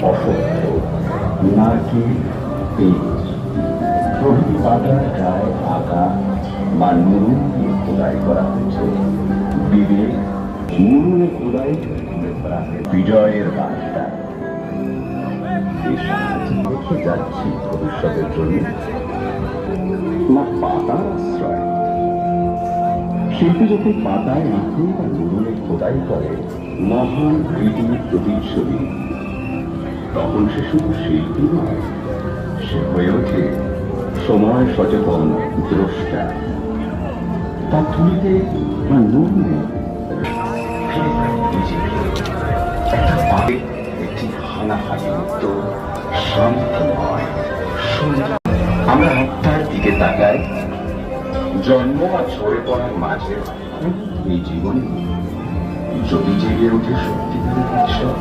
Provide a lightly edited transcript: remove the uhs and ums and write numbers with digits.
অসত্য নাকি প্রভৃতি পাতার গায়ে আঁকা বা নুরুন দিয়ে খোদাই করা হয়েছে বিবেক নুরুনে খোদাই করা হয়েছে বিজয়ের বার্তা। দেখে যাচ্ছি ভবিষ্যতের জন্য না পাতার আশ্রয়। শিল্পী যখন পাতায় আঁকে বা নুরুনে খোদাই করে মহান কৃতির প্রতিচ্ছবি, তখন সে শুধু শিল্পী নয়, সে হয়ে ওঠে সময় সচেতন দ্রষ্টা। তার তুলিতে বা নুরুনে একটা পাবে একটি হানাহানি মুক্ত শান্তিময় সুন্দর। আমরা আত্মার দিকে তাকাই, জন্ম আর ঝরে পড়ার মাঝে এই জীবনে যদি জেগে ওঠে সত্যিকারের উৎসব।